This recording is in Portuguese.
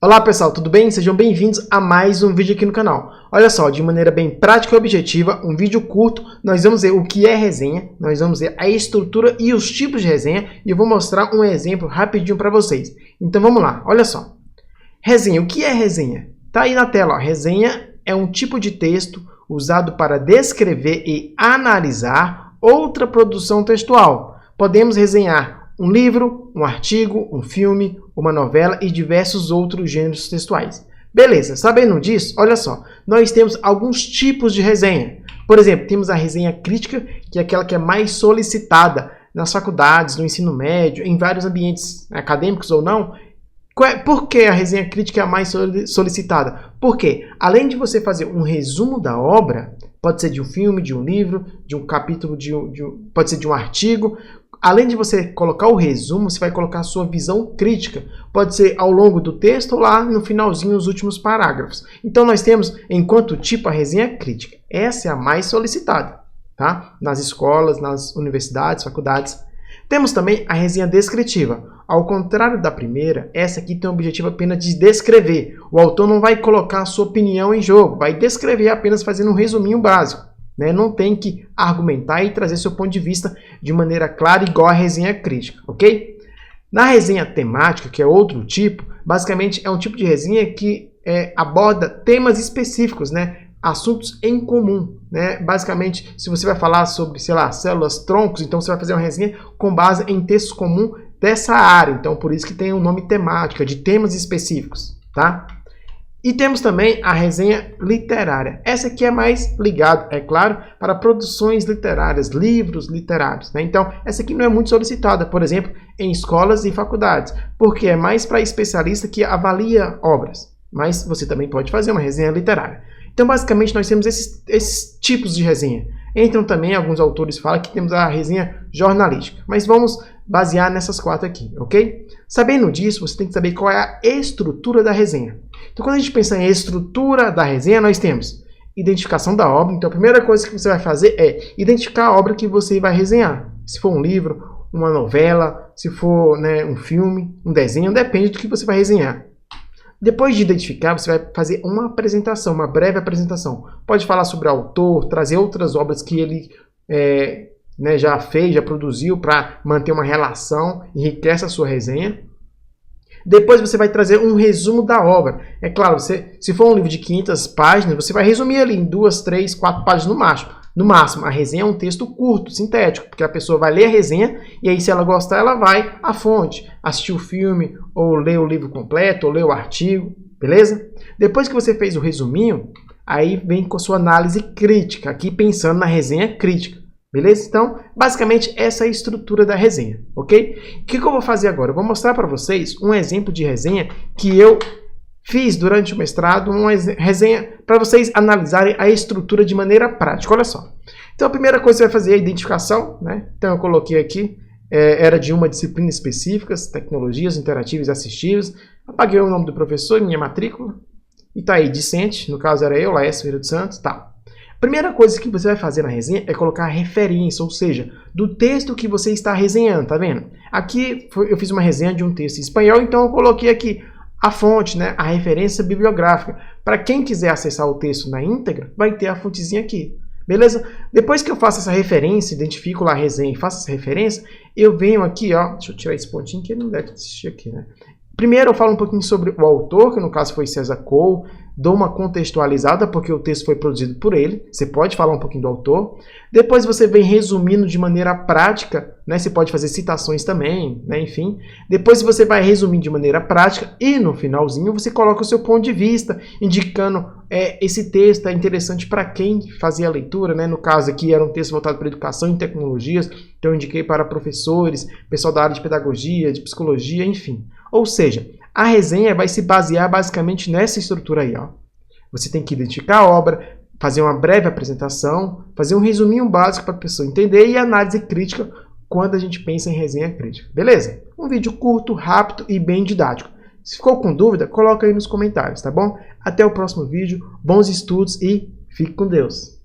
Olá pessoal, tudo bem? Sejam bem-vindos a mais um vídeo aqui no canal. Olha só, de maneira bem prática e objetiva, um vídeo curto, nós vamos ver o que é resenha, nós vamos ver a estrutura e os tipos de resenha e eu vou mostrar um exemplo rapidinho para vocês. Então vamos lá, olha só. Resenha, o que é resenha? Tá aí na tela, ó. Resenha é um tipo de texto usado para descrever e analisar outra produção textual. Podemos resenhar um livro, um artigo, um filme, uma novela e diversos outros gêneros textuais. Beleza, sabendo disso, olha só, nós temos alguns tipos de resenha. Por exemplo, temos a resenha crítica, que é aquela que é mais solicitada nas faculdades, no ensino médio, em vários ambientes acadêmicos ou não. Por que a resenha crítica é a mais solicitada? Porque, além de você fazer um resumo da obra, pode ser de um filme, de um livro, de um capítulo, pode ser de um artigo. Além de você colocar o resumo, você vai colocar a sua visão crítica. Pode ser ao longo do texto ou lá no finalzinho, os últimos parágrafos. Então nós temos, enquanto tipo, a resenha crítica. Essa é a mais solicitada, tá? Nas escolas, nas universidades, faculdades. Temos também a resenha descritiva. Ao contrário da primeira, essa aqui tem o objetivo apenas de descrever. O autor não vai colocar a sua opinião em jogo, vai descrever apenas fazendo um resuminho básico. Não tem que argumentar e trazer seu ponto de vista de maneira clara, igual a resenha crítica, ok? Na resenha temática, que é outro tipo, basicamente é um tipo de resenha que aborda temas específicos, assuntos em comum. Basicamente, se você vai falar sobre, sei lá, células troncos, então você vai fazer uma resenha com base em textos comuns dessa área. Então, por isso que tem o nome temática, de temas específicos, tá? E temos também a resenha literária. Essa aqui é mais ligada, é claro, para produções literárias, livros literários. Então, essa aqui não é muito solicitada, por exemplo, em escolas e faculdades, porque é mais para especialista que avalia obras. Mas você também pode fazer uma resenha literária. Então, basicamente, nós temos esses tipos de resenha. Entram também, alguns autores falam que temos a resenha jornalística. Mas vamos basear nessas quatro aqui, ok? Sabendo disso, você tem que saber qual é a estrutura da resenha. Então, quando a gente pensa em estrutura da resenha, nós temos identificação da obra. Então, a primeira coisa que você vai fazer é identificar a obra que você vai resenhar. Se for um livro, uma novela, se for um filme, um desenho, depende do que você vai resenhar. Depois de identificar, você vai fazer uma apresentação, uma breve apresentação. Pode falar sobre o autor, trazer outras obras que ele já fez, já produziu, para manter uma relação, enriquece a sua resenha. Depois você vai trazer um resumo da obra. É claro, se for um livro de 500 páginas, você vai resumir ali em 2, 3, 4 páginas no máximo. No máximo, a resenha é um texto curto, sintético, porque a pessoa vai ler a resenha e aí, se ela gostar, ela vai à fonte, assistir o filme, ou ler o livro completo, ou ler o artigo, beleza? Depois que você fez o resuminho, aí vem com a sua análise crítica, aqui pensando na resenha crítica, beleza? Então, basicamente, essa é a estrutura da resenha, ok? O que eu vou fazer agora? Eu vou mostrar para vocês um exemplo de resenha que eu fiz durante o mestrado, uma resenha para vocês analisarem a estrutura de maneira prática. Olha só. Então, a primeira coisa que você vai fazer é a identificação, Então, eu coloquei aqui, era de uma disciplina específica, tecnologias interativas e assistivas. Apaguei o nome do professor, minha matrícula. E tá aí, discente, no caso era eu, Laércio Ferreira dos Santos, tá. A primeira coisa que você vai fazer na resenha é colocar a referência, ou seja, do texto que você está resenhando, tá vendo? Aqui eu fiz uma resenha de um texto em espanhol, então eu coloquei aqui a fonte, a referência bibliográfica. Para quem quiser acessar o texto na íntegra, vai ter a fontezinha aqui. Beleza? Depois que eu faço essa referência, identifico lá a resenha e faço essa referência, eu venho aqui, deixa eu tirar esse pontinho que ele não deve existir aqui, Primeiro eu falo um pouquinho sobre o autor, que no caso foi César Cole, dou uma contextualizada porque o texto foi produzido por ele, você pode falar um pouquinho do autor. Depois você vem resumindo de maneira prática, você pode fazer citações também, enfim. Depois você vai resumindo de maneira prática e no finalzinho você coloca o seu ponto de vista, indicando esse texto é interessante para quem fazia a leitura, No caso aqui era um texto voltado para educação e tecnologias, então eu indiquei para professores, pessoal da área de pedagogia, de psicologia, enfim. Ou seja, a resenha vai se basear basicamente nessa estrutura aí, Você tem que identificar a obra, fazer uma breve apresentação, fazer um resuminho básico para a pessoa entender e análise crítica quando a gente pensa em resenha crítica. Beleza? Um vídeo curto, rápido e bem didático. Se ficou com dúvida, coloca aí nos comentários, tá bom? Até o próximo vídeo, bons estudos e fique com Deus!